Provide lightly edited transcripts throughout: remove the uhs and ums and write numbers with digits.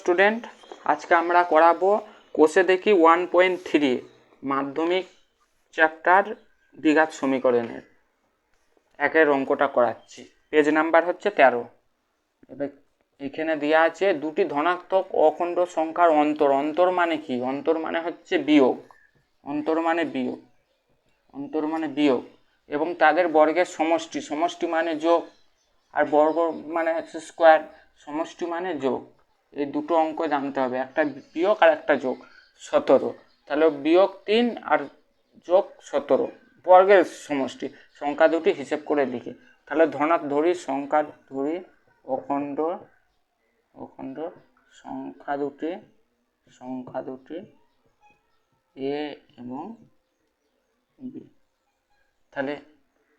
Student, আজকে আমরা করাবো কোষে দেখি 1.3 মাধ্যমিক চ্যাপ্টার দ্বিঘাত সমীকরণের একের অঙ্কটা করাচ্ছি। পেজ নাম্বার হচ্ছে 13। এবার এখানে দেওয়া আছে দুটি ধনাত্মক অখণ্ড সংখ্যার অন্তর। অন্তর মানে কি? অন্তর মানে হচ্ছে বিয়োগ। অন্তর মানে বিয়োগ, অন্তর মানে বিয়োগ এবং তাদের বর্গের সমষ্টি। সমষ্টি মানে যোগ, আর বর্গ মানে হচ্ছে স্কোয়ার। সমষ্টি মানে যোগ। এই দুটো অঙ্ক জানতে হবে, একটা বিয়োগ আর একটা যোগ। 17, তাহলে বিয়োগ 3 আর যোগ 17 বর্গের সমষ্টি। সংখ্যা দুটি হিসেব করে লিখি। তাহলে ধরি সংখ্যা ধরি অখণ্ড সংখ্যা দুটি এ এবং বি। তাহলে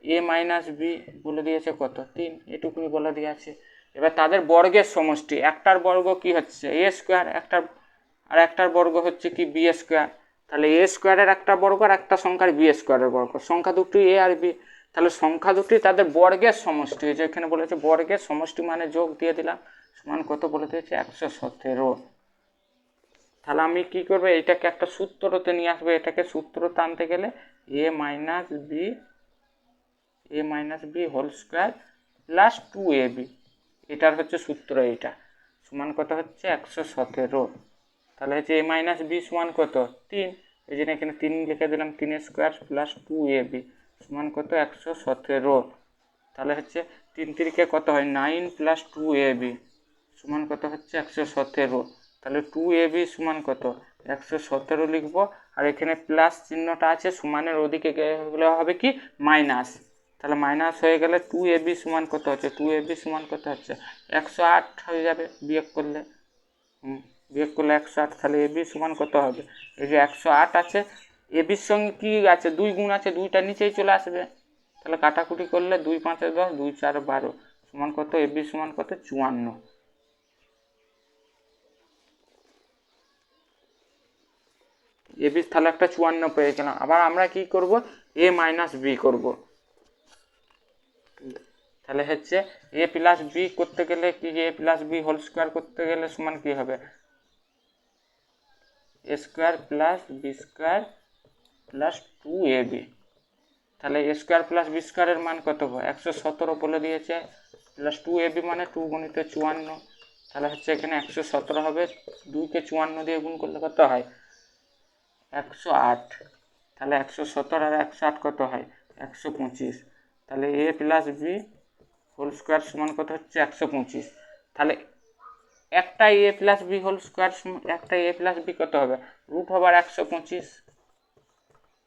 এ মাইনাস বি বলে দিয়েছে কত? 3, এটুকুনি বলে দিয়েছে। এবার তাদের বর্গের সমষ্টি। একটার বর্গ কি হচ্ছে? এ স্কোয়ার, একটার বর্গ হচ্ছে কি? B square. তাহলে এ স্কোয়ারের একটা বর্গ আর একটা সংখ্যার বি স্কোয়ারের বর্গ। সংখ্যা দুটি এ আর বি, তাহলে সংখ্যা দুটি তাদের বর্গের সমষ্টি। যে এখানে বলেছে বর্গের সমষ্টি মানে যোগ দিয়ে দিলাম, সমান কত বলে দিয়েছে? 117। তাহলে আমি কি করবো? এইটাকে একটা সূত্রতে নিয়ে আসবো। এটাকে সূত্রতে আনতে গেলে A minus B whole square plus 2ab, এটার হচ্ছে সূত্র। এইটা সমান কত হচ্ছে? 117। তাহলে হচ্ছে এ মাইনাস বি সমান কত? 3। এই জন্য এখানে 3 লিখে দিলাম। 3 স্কোয়ার প্লাস 2ab সমান কত? 117। তাহলে হচ্ছে 3 3 কত হয়? 9 প্লাস 2ab সমান কত হচ্ছে? 117। তাহলে 2ab সমান কত? 117 লিখবো। আর এখানে প্লাস চিহ্নটা আছে, সমানের ওদিকে গেলে হবে কি? মাইনাস। তাহলে মাইনাস হয়ে গেলে 2ab সমান কত হচ্ছে? 2ab সমান কত হচ্ছে? 108 হয়ে যাবে বিয়োগ করলে। 108। তাহলে এবি সমান কত হবে? এই যে 108 আছে, এবির সঙ্গে কি আছে? 2 গুণ আছে, 2টা নিচেই চলে আসবে। তাহলে কাটাকুটি করলে 2 5 10, 2 4 12 সমান কত? এবি সমান কত? 54। এবি তাহলে একটা 54 পেয়ে গেলাম। আবার আমরা কি করব? এ মাইনাস বি করবো। তাহলে হচ্ছে এ প্লাস বি করতে গেলে কি? A plus B whole square করতে গেলে সমান কি হবে? A square plus B square plus 2ab। তাহলে এ স্কোয়ার প্লাস বি স্কোয়ারের মান কত? 117 বলে দিয়েছে। প্লাস 2ab মানে 2 গুণিত 54। তাহলে হচ্ছে এখানে 117 হবে। 2কে 54 দিয়ে গুণ করলে কত হয়? 108। তাহলে 117 আর 108 কত হয়? 125। তাহলে A plus B whole square সমান কত হচ্ছে? 125। তাহলে একটা A plus B whole square, একটা এ প্লাস বি কত হবে? Root over 125।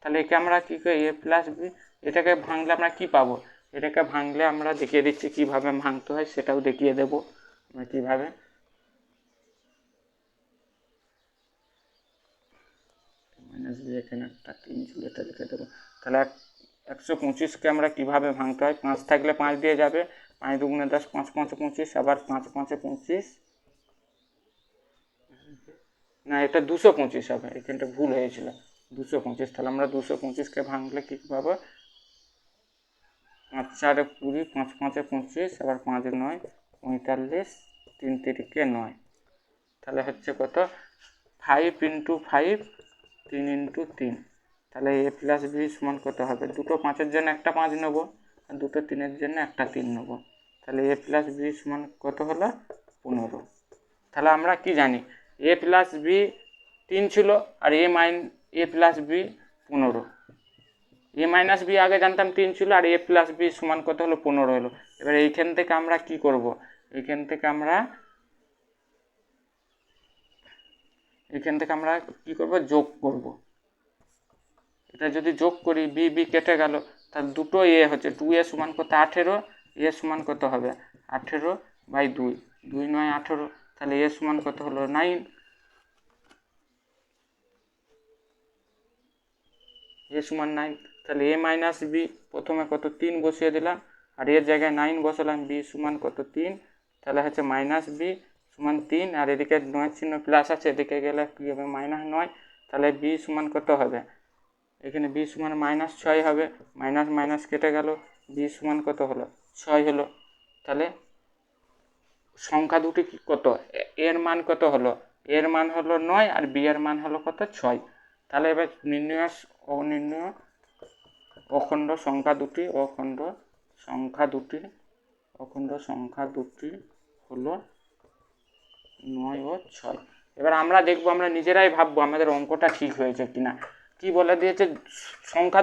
তাহলে একে আমরা কী করি? এ প্লাস বি, এটাকে ভাঙলে আমরা কি পাবো? এটাকে ভাঙলে আমরা দেখিয়ে দিচ্ছি কিভাবে ভাঙতে হয়, সেটাও দেখিয়ে দেবো আমরা কীভাবে। মাইনাস বি, এখানে একটা 3 ছিল, এটা লিখে দেবো। তাহলে 125কে আমরা কীভাবে ভাঙতে হয়? 5 থাকলে 5 দিয়ে যাবে, 5 দুগুণে 10, 5 5 25, আবার 5 5 25, না এটা 225 হবে, এখানটা ভুল হয়েছিল, 225। তাহলে আমরা 225কে ভাঙলে কী পাবো? 5 4 20, 5 5 25, আবার 5 9 45, 3 3 9। তাহলে হচ্ছে কত? 5 × 5, 3 × 3। তাহলে এ প্লাস বি সমান কত হবে? দুটো 5-এর জন্য একটা 5 নেবো, আর দুটো 3-এর জন্য একটা 3 নেবো। তাহলে এ প্লাস বি সমান কত হলো? 15। তাহলে আমরা কি জানি? এ প্লাস বি 3 ছিল, আর এ প্লাস বি 15। এ মাইনাস বি আগে জানতাম 3 ছিল, আর এ প্লাস বি সমান কত হলো? 15 হলো। এবার এইখান থেকে আমরা কি করব? এখান থেকে আমরা কি করব? যোগ করব। এটা যদি যোগ করি, বি বি কেটে গেল, তার দুটো এ হচ্ছে 2a সমান কত? 18। এ সমান কত হবে? 18/2, 2 9 18। তাহলে এ সমান কত হলো? 9। এ সমান 9। তাহলে এ মাইনাস বি প্রথমে কত? 3 বসিয়ে দিলাম, আর এর জায়গায় 9 বসালাম। বি সমান কত? 3। তাহলে হচ্ছে মাইনাস বি সমান 3, আর এদিকে 9 চিহ্ন প্লাস আছে, এদিকে গেলে কী হবে? -9। তাহলে বি সমান কত হবে? এখানে বি সমান -6 হবে। মাইনাস মাইনাস কেটে গেল, বি সমান কত হলো? 6 হলো। তাহলে সংখ্যা দুটি কত, এর মান কত হলো, এর মান হলো 9 আর বি এর মান হলো কত 6। তাহলে এবার নির্ণয় অখণ্ড সংখ্যা দুটি, অখণ্ড সংখ্যা দুটি হলো 9 ও 6। এবার আমরা দেখবো, আমরা নিজেরাই ভাববো আমাদের অঙ্কটা ঠিক হয়েছে কিনা। কি বলে দিয়েছে, সংখ্যা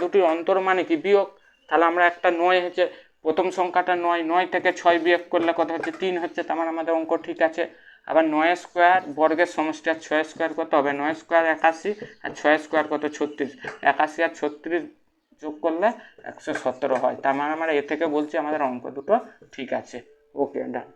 দুটির অন্তর মানে কি বিয়োগ। তাহলে আমরা একটা 9 হচ্ছে প্রথম সংখ্যাটা 9 থেকে 6 বিয়োগ করলে কত হচ্ছে 3 হচ্ছে, তার মানে আমাদের অঙ্ক ঠিক আছে। আবার 9 স্কোয়ার বর্গের সমষ্টি আর 6 স্কোয়ার কত হবে, 9 স্কোয়ার 81 আর 6 স্কোয়ার কত 36, 81 আর 36 যোগ করলে 117 হয়। তার মানে আমরা এ থেকে বলছি আমাদের অঙ্ক দুটো ঠিক আছে। ওকে, ডান।